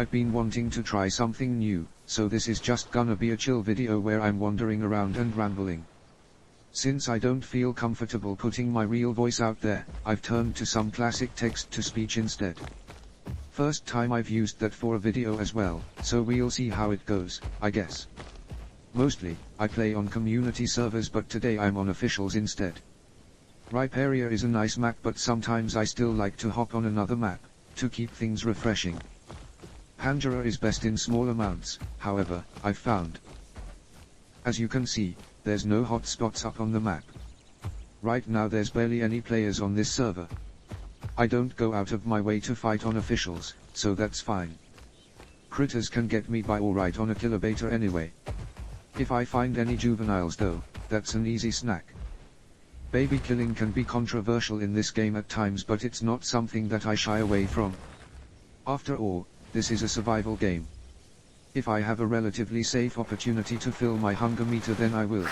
I've been wanting to try something new, so this is just gonna be a chill video where I'm wandering around and rambling. Since I don't feel comfortable putting my real voice out there, I've turned to some classic text-to-speech instead. First time I've used that for a video as well, so we'll see how it goes, I guess. Mostly, I play on community servers, but today I'm on officials instead. Rhyperia is a nice map, but sometimes I still like to hop on another map, to keep things refreshing. Panjura is best in small amounts, however, I've found. As you can see, there's no hotspots up on the map. Right now there's barely any players on this server. I don't go out of my way to fight on officials, so that's fine. Critters can get me by alright on Achillobator anyway. If I find any juveniles though, that's an easy snack. Baby killing can be controversial in this game at times, but it's not something that I shy away from. After all, this is a survival game. If I have a relatively safe opportunity to fill my hunger meter, then I will.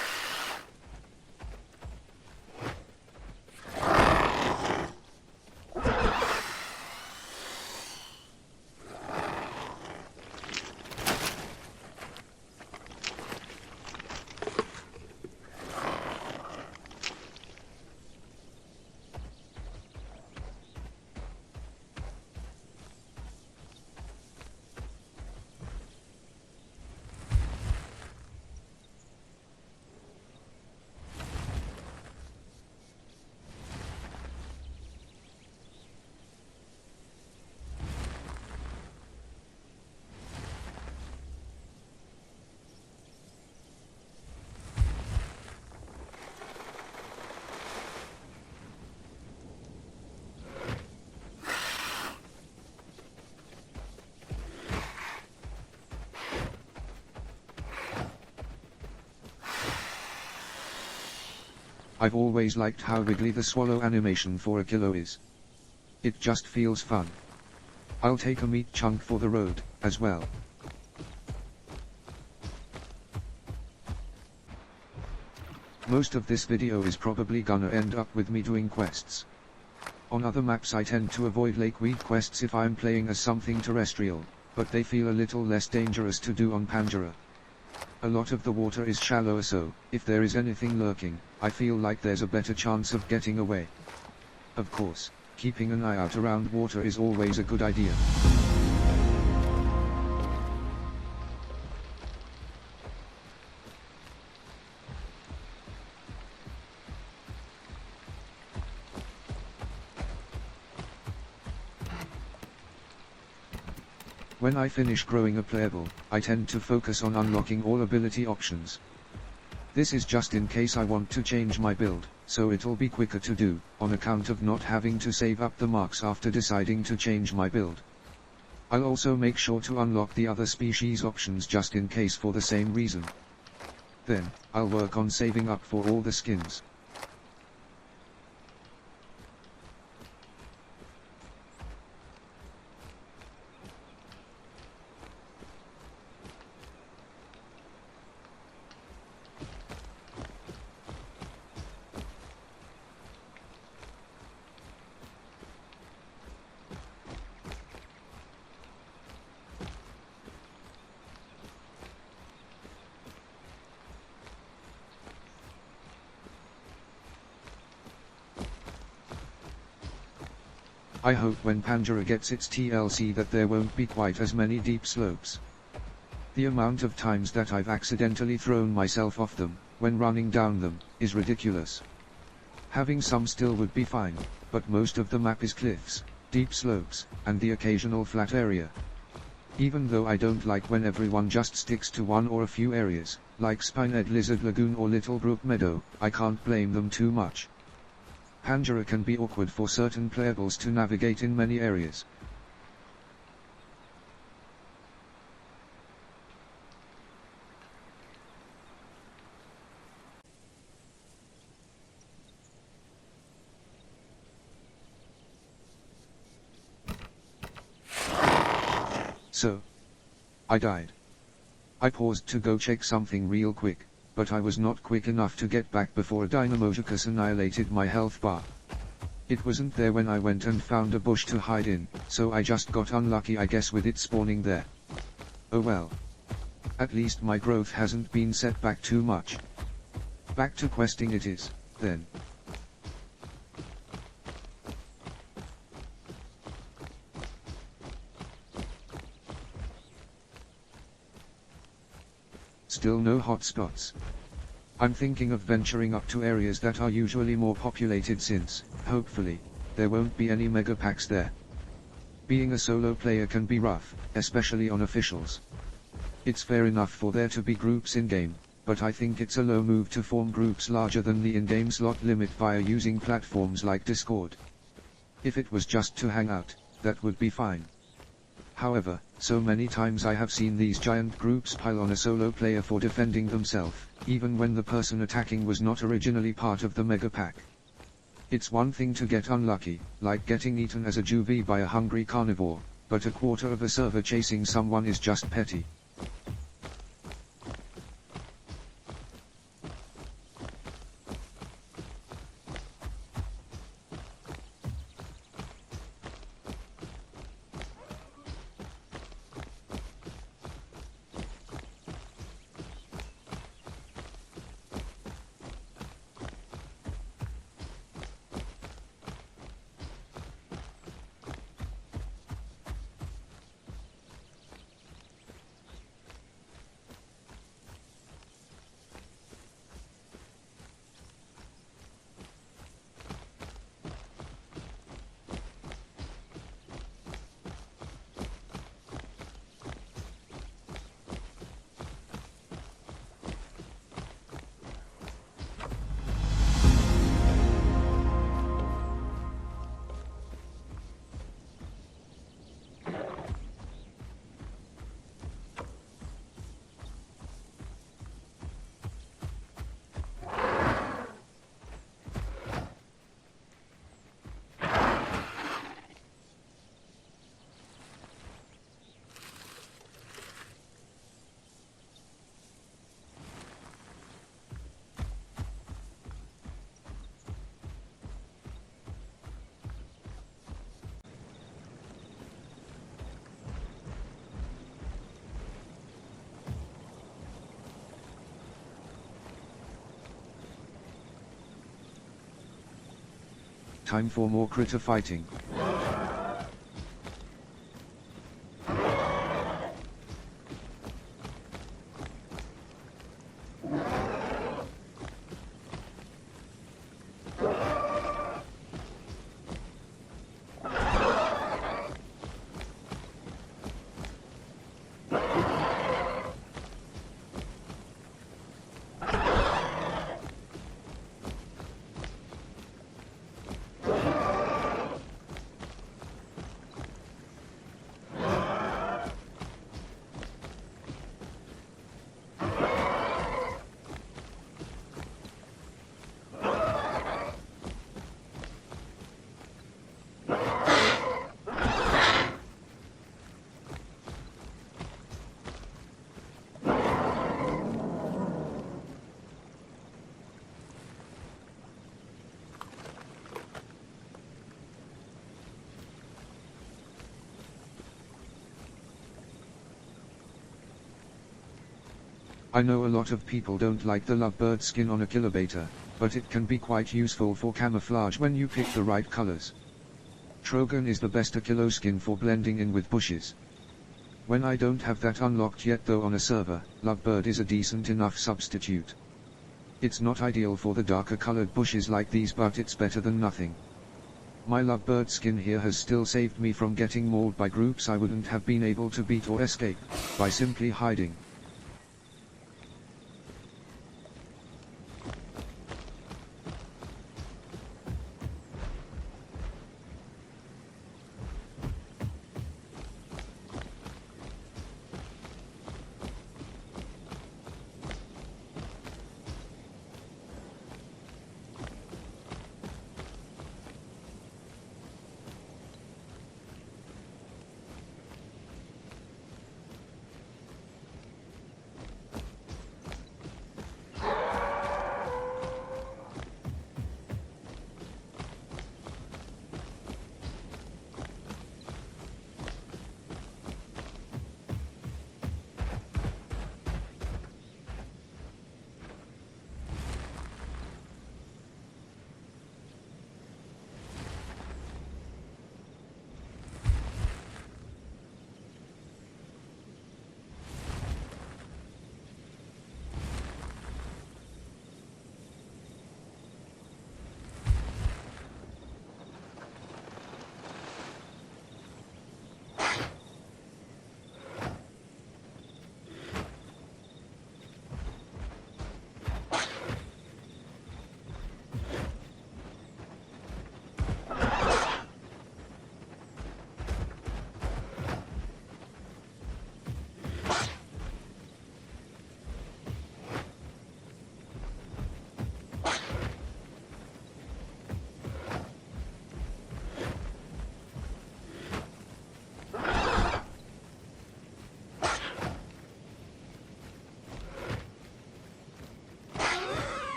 I've always liked how wiggly the swallow animation for Achillo is. It just feels fun. I'll take a meat chunk for the road, as well. Most of this video is probably gonna end up with me doing quests. On other maps I tend to avoid lakeweed quests if I'm playing as something terrestrial, but they feel a little less dangerous to do on Panjura. A lot of the water is shallower, so, if there is anything lurking, I feel like there's a better chance of getting away. Of course, keeping an eye out around water is always a good idea. When I finish growing a playable, I tend to focus on unlocking all ability options. This is just in case I want to change my build, so it'll be quicker to do, on account of not having to save up the marks after deciding to change my build. I'll also make sure to unlock the other species options just in case for the same reason. Then, I'll work on saving up for all the skins. I hope when Panjura gets its TLC that there won't be quite as many deep slopes. The amount of times that I've accidentally thrown myself off them, when running down them, is ridiculous. Having some still would be fine, but most of the map is cliffs, deep slopes, and the occasional flat area. Even though I don't like when everyone just sticks to one or a few areas, like Spinehead Lizard Lagoon or Little Brook Meadow, I can't blame them too much. Panjura can be awkward for certain playables to navigate in many areas. So, I died. I paused to go check something real quick, but I was not quick enough to get back before a Dynamojacus annihilated my health bar. It wasn't there when I went and found a bush to hide in, so I just got unlucky I guess with it spawning there. Oh well. At least my growth hasn't been set back too much. Back to questing it is, then. Still no hotspots. I'm thinking of venturing up to areas that are usually more populated since, hopefully, there won't be any mega packs there. Being a solo player can be rough, especially on officials. It's fair enough for there to be groups in-game, but I think it's a low move to form groups larger than the in-game slot limit via using platforms like Discord. If it was just to hang out, that would be fine. However, so many times I have seen these giant groups pile on a solo player for defending themselves, even when the person attacking was not originally part of the mega pack. It's one thing to get unlucky, like getting eaten as a juvie by a hungry carnivore, but a quarter of a server chasing someone is just petty. Time for more critter fighting. I know a lot of people don't like the lovebird skin on Achillobator, but it can be quite useful for camouflage when you pick the right colors. Trogon is the best Achillo skin for blending in with bushes. When I don't have that unlocked yet though on a server, lovebird is a decent enough substitute. It's not ideal for the darker colored bushes like these, but it's better than nothing. My lovebird skin here has still saved me from getting mauled by groups I wouldn't have been able to beat or escape, by simply hiding.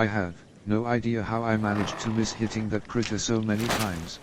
I have no idea how I managed to miss hitting that critter so many times.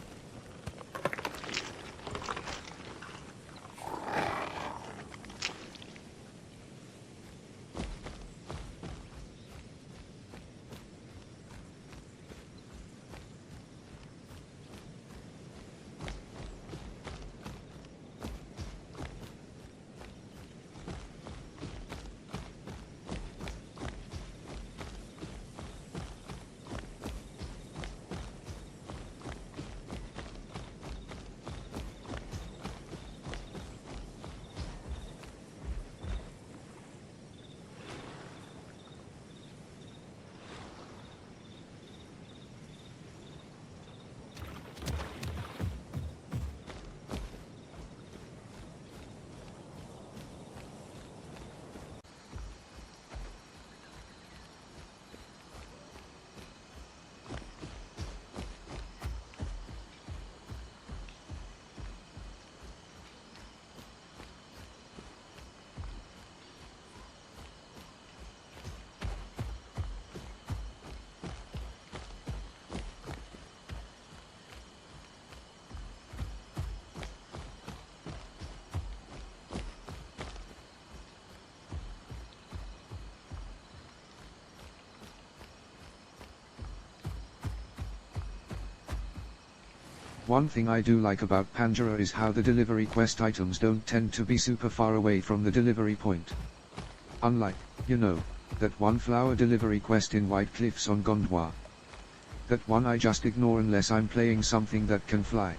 One thing I do like about Panjura is how the delivery quest items don't tend to be super far away from the delivery point. Unlike, that one flower delivery quest in White Cliffs on Gondwa. That one I just ignore unless I'm playing something that can fly.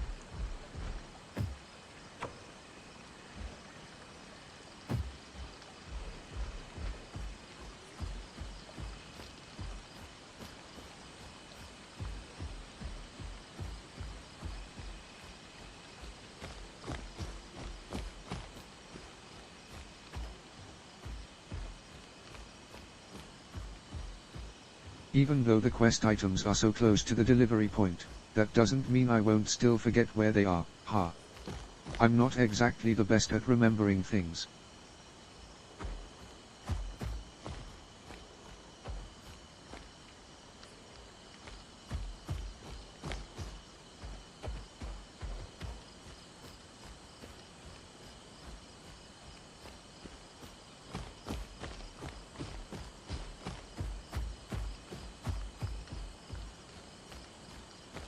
Even though the quest items are so close to the delivery point, that doesn't mean I won't still forget where they are, ha. I'm not exactly the best at remembering things.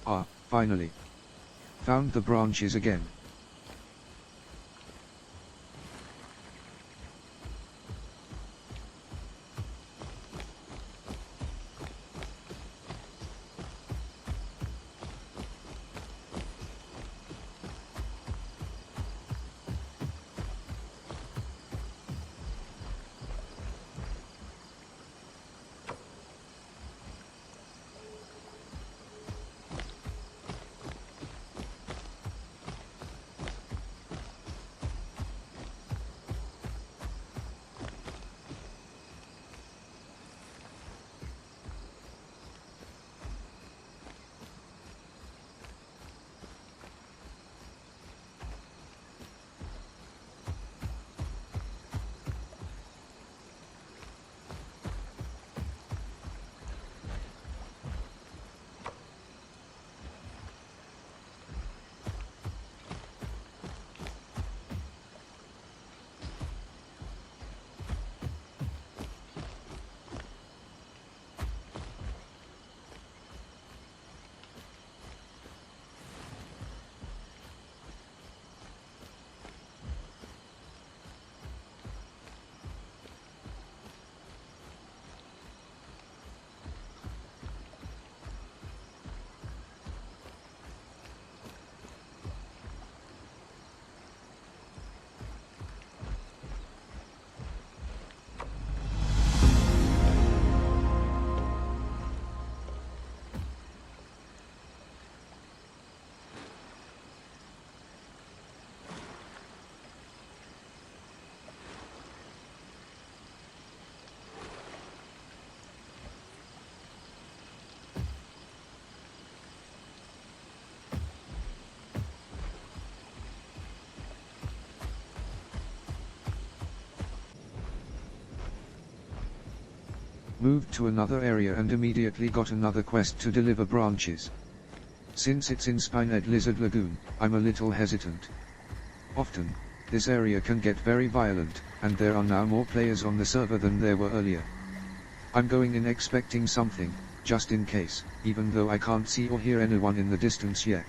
Ah, finally. Found the branches again. Moved to another area and immediately got another quest to deliver branches. Since it's in Spined Lizard Lagoon, I'm a little hesitant. Often, this area can get very violent, and there are now more players on the server than there were earlier. I'm going in expecting something, just in case, even though I can't see or hear anyone in the distance yet.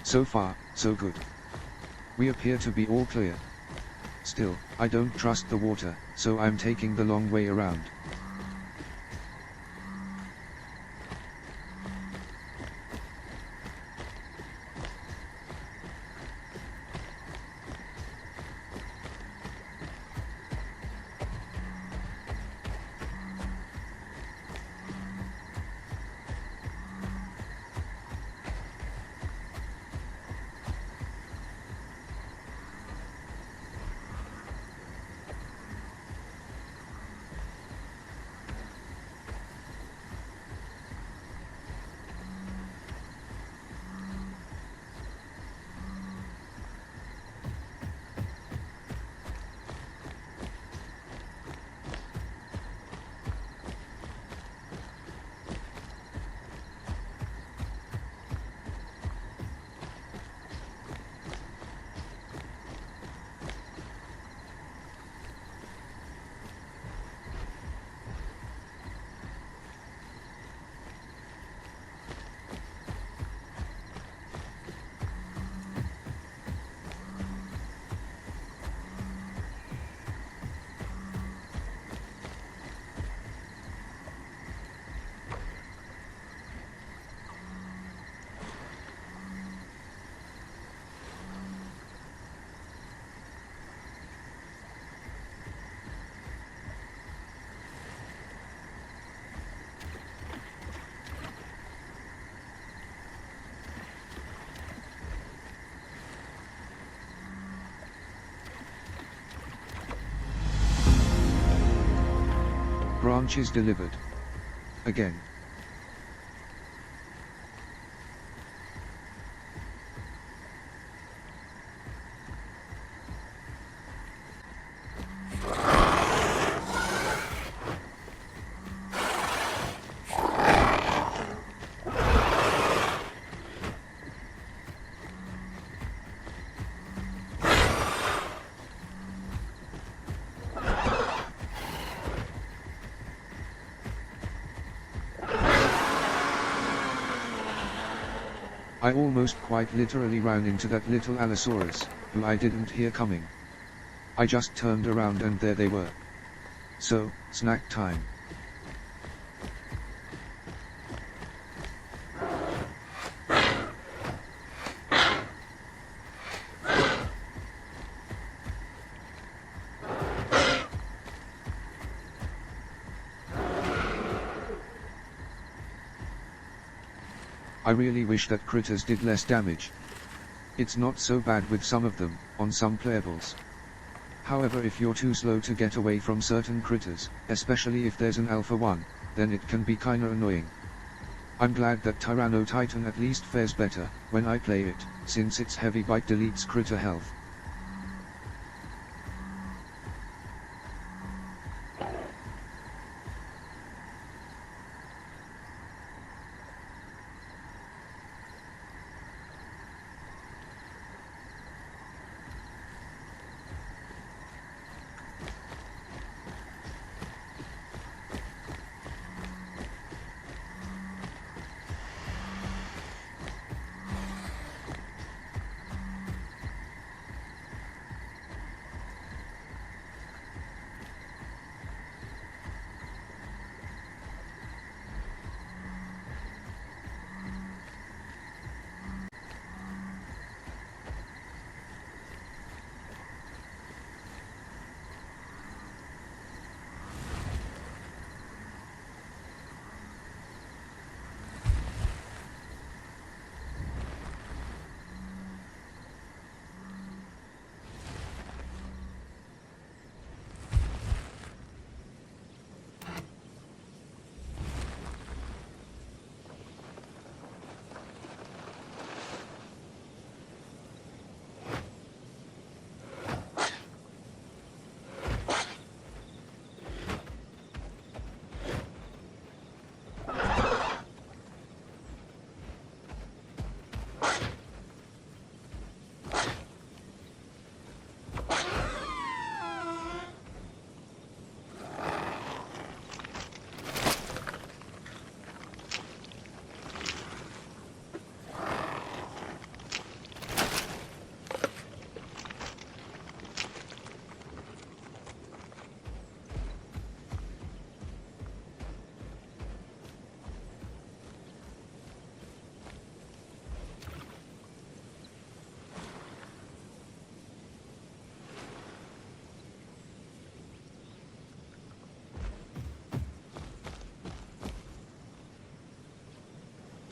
So far, so good. We appear to be all clear. Still, I don't trust the water, so I'm taking the long way around. Branches delivered. Again. I almost quite literally ran into that little Allosaurus, who I didn't hear coming. I just turned around and there they were. So, snack time. I really wish that critters did less damage. It's not so bad with some of them, on some playables. However, if you're too slow to get away from certain critters, especially if there's an alpha one, then it can be kinda annoying. I'm glad that Tyranno Titan at least fares better when I play it, since its heavy bite deletes critter health.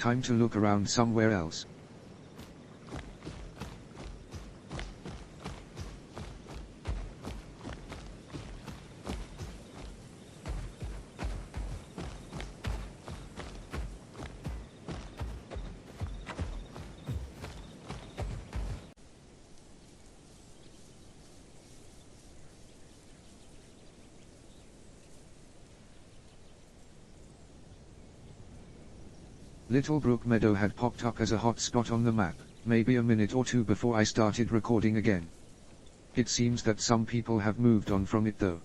Time to look around somewhere else. Little Brook Meadow had popped up as a hot spot on the map, maybe a minute or two before I started recording again. It seems that some people have moved on from it though.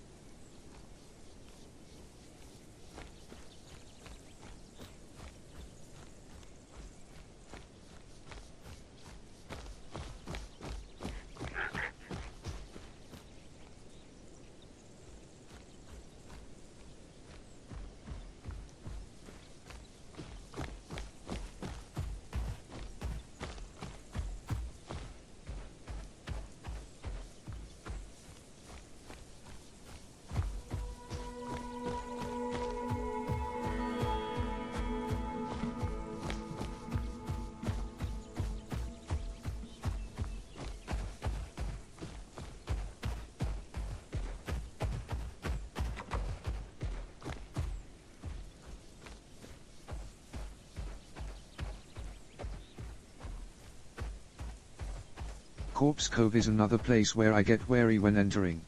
Corpse Cove is another place where I get wary when entering.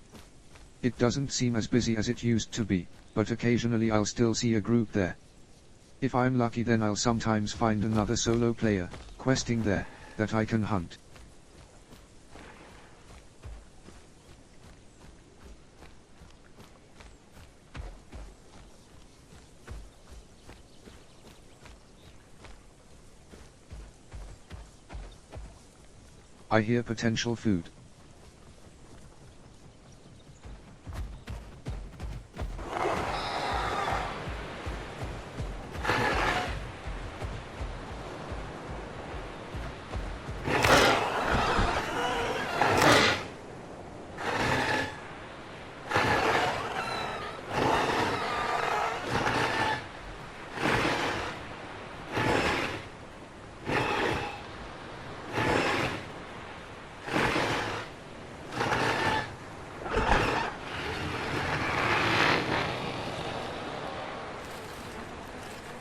It doesn't seem as busy as it used to be, but occasionally I'll still see a group there. If I'm lucky then I'll sometimes find another solo player, questing there, that I can hunt. I hear potential food.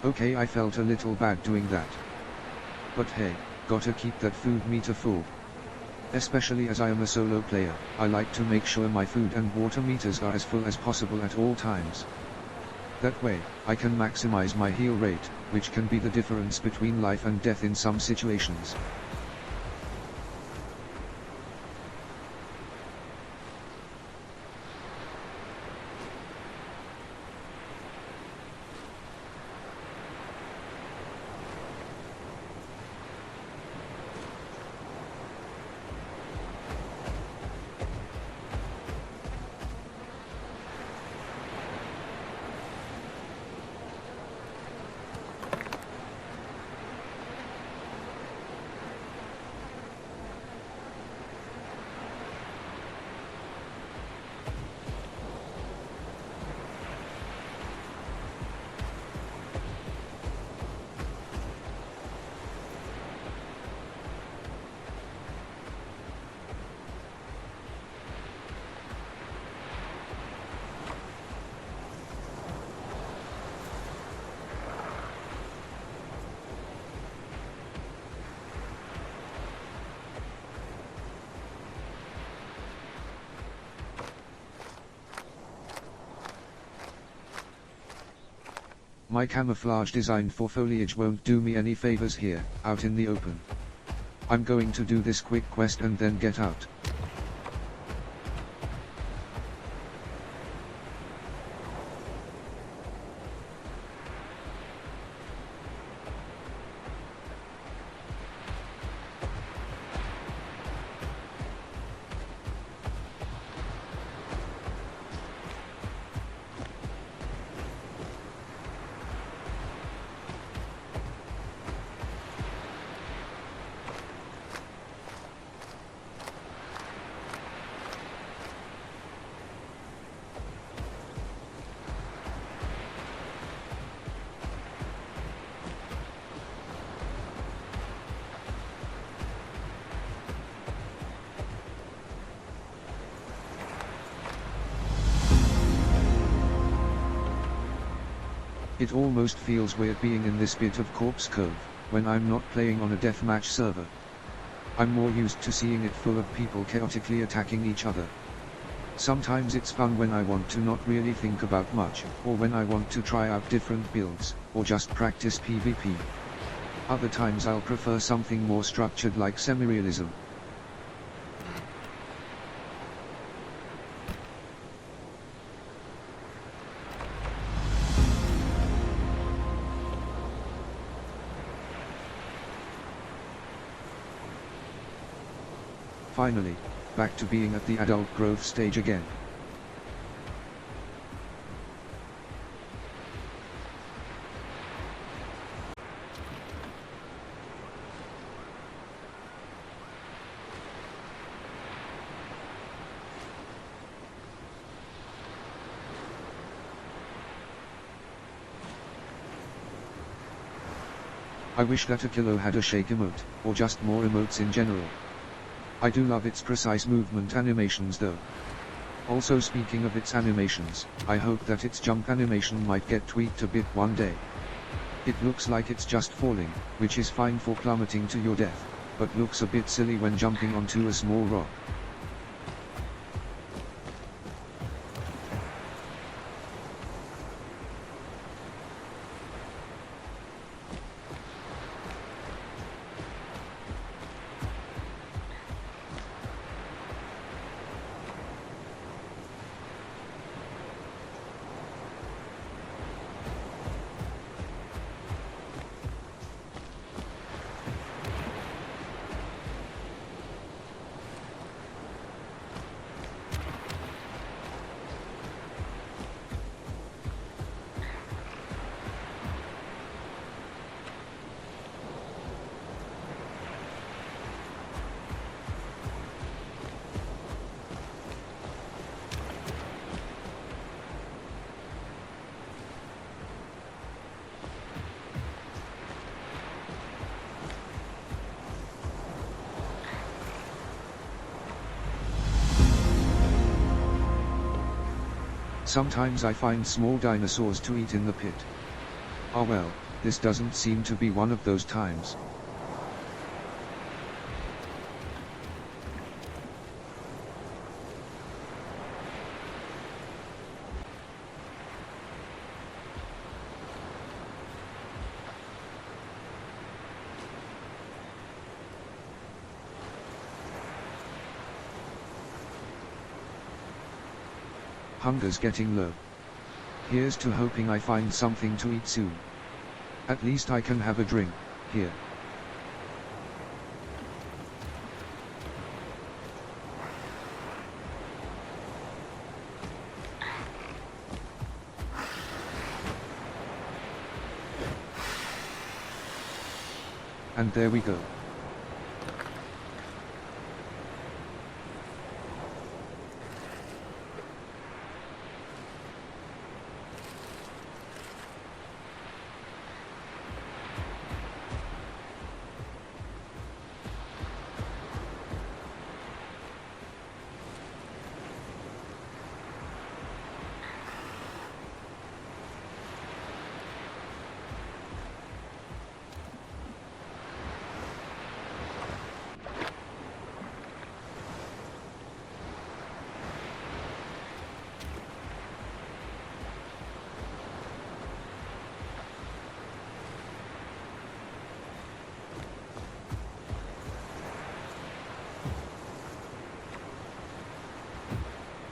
Okay, I felt a little bad doing that. But hey, gotta keep that food meter full. Especially as I am a solo player, I like to make sure my food and water meters are as full as possible at all times. That way, I can maximize my heal rate, which can be the difference between life and death in some situations. My camouflage designed for foliage won't do me any favors here, out in the open. I'm going to do this quick quest and then get out. It almost feels weird being in this bit of Corpse Cove, when I'm not playing on a deathmatch server. I'm more used to seeing it full of people chaotically attacking each other. Sometimes it's fun when I want to not really think about much, or when I want to try out different builds, or just practice PvP. Other times I'll prefer something more structured like semi-realism. Finally, back to being at the adult growth stage again. I wish that Achillo had a shake emote, or just more emotes in general. I do love its precise movement animations though. Also, speaking of its animations, I hope that its jump animation might get tweaked a bit one day. It looks like it's just falling, which is fine for plummeting to your death, but looks a bit silly when jumping onto a small rock. Sometimes I find small dinosaurs to eat in the pit. Ah well, this doesn't seem to be one of those times. Hunger's getting low. Here's to hoping I find something to eat soon. At least I can have a drink here. And there we go.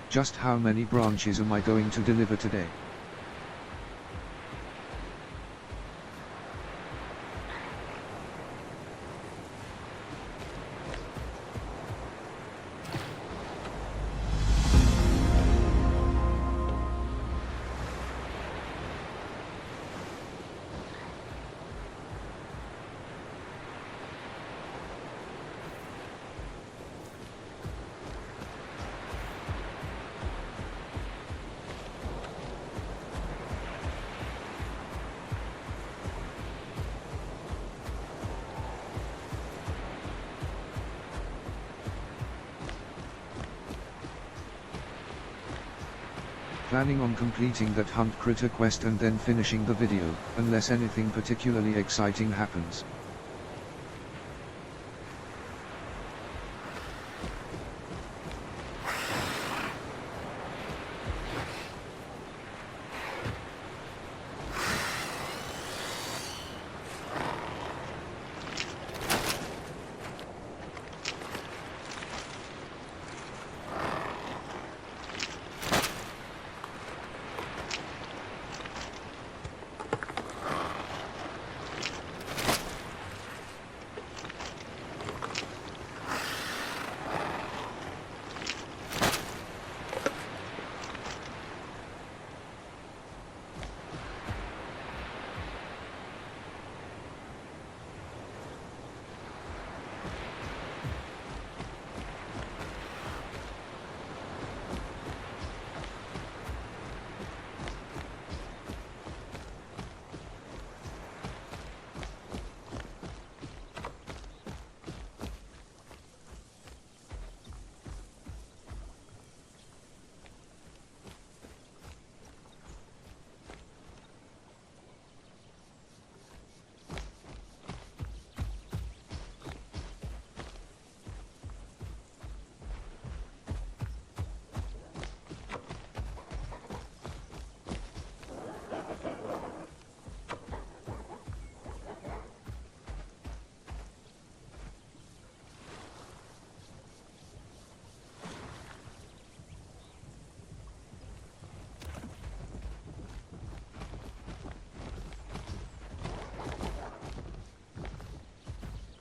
Just how many branches am I going to deliver today? planning on completing that hunt critter quest and then finishing the video, unless anything particularly exciting happens.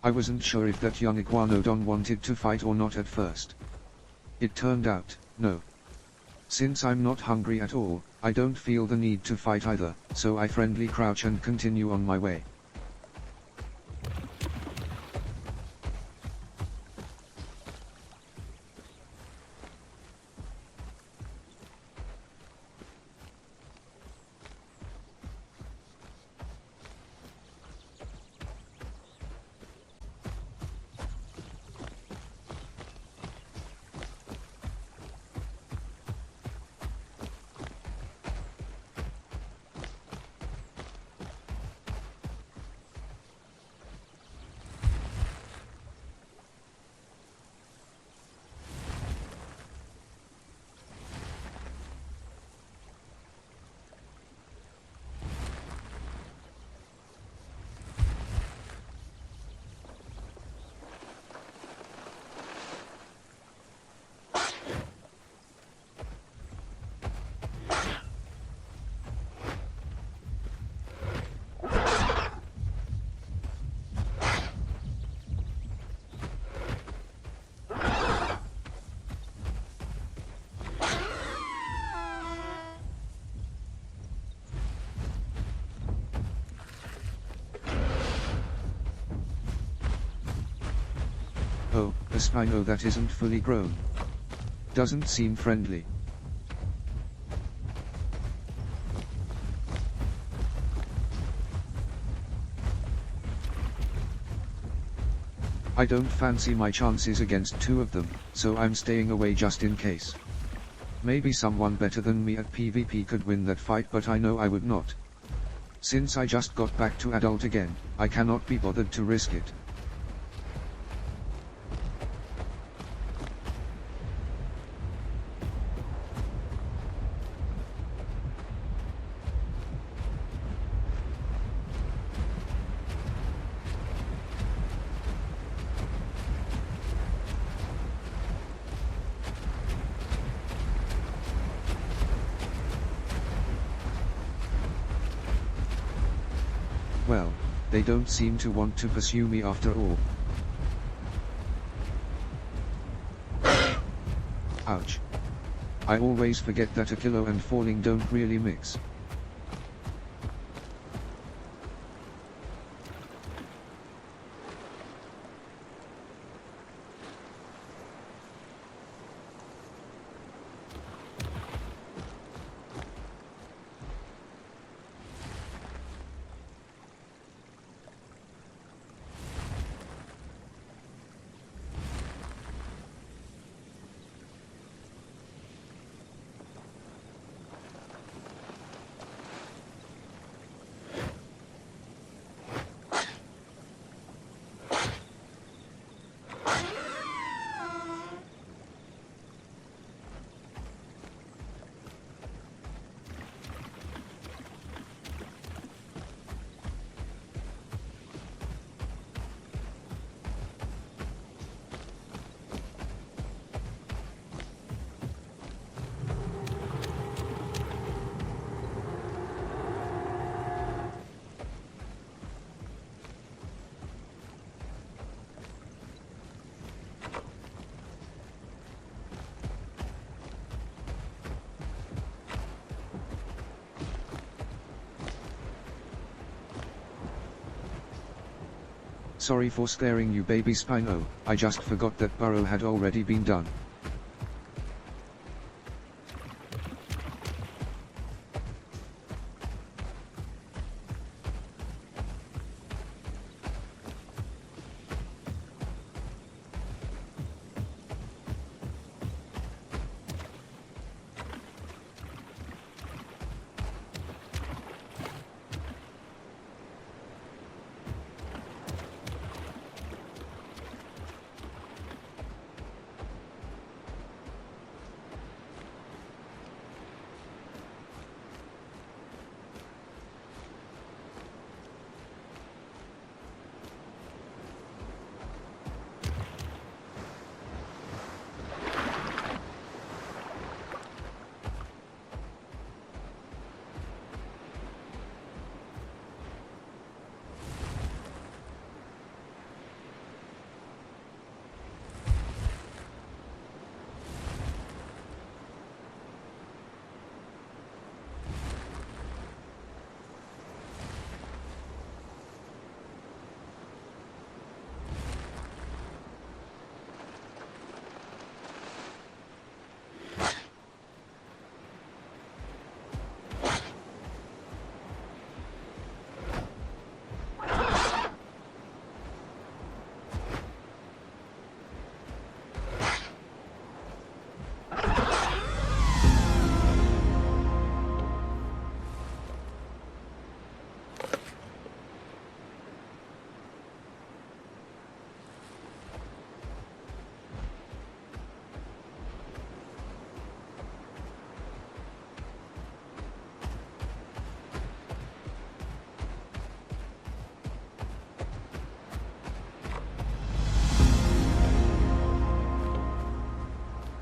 I wasn't sure if that young iguanodon wanted to fight or not at first. It turned out, no. Since I'm not hungry at all, I don't feel the need to fight either, so I friendly crouch and continue on my way. Oh, a Spino that isn't fully grown. Doesn't seem friendly. I don't fancy my chances against two of them, so I'm staying away just in case. Maybe someone better than me at PvP could win that fight, but I know I would not. Since I just got back to adult again, I cannot be bothered to risk it. Well, they don't seem to want to pursue me after all. Ouch. I always forget that Achillo and falling don't really mix. Sorry for scaring you, baby Spino, I just forgot that burrow had already been done.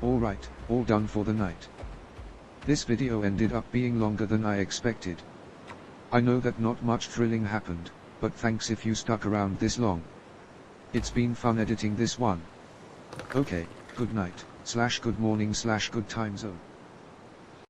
Alright, all done for the night. This video ended up being longer than I expected. I know that not much drilling happened, but thanks if you stuck around this long. It's been fun editing this one. Okay, good night, /good morning /good time zone.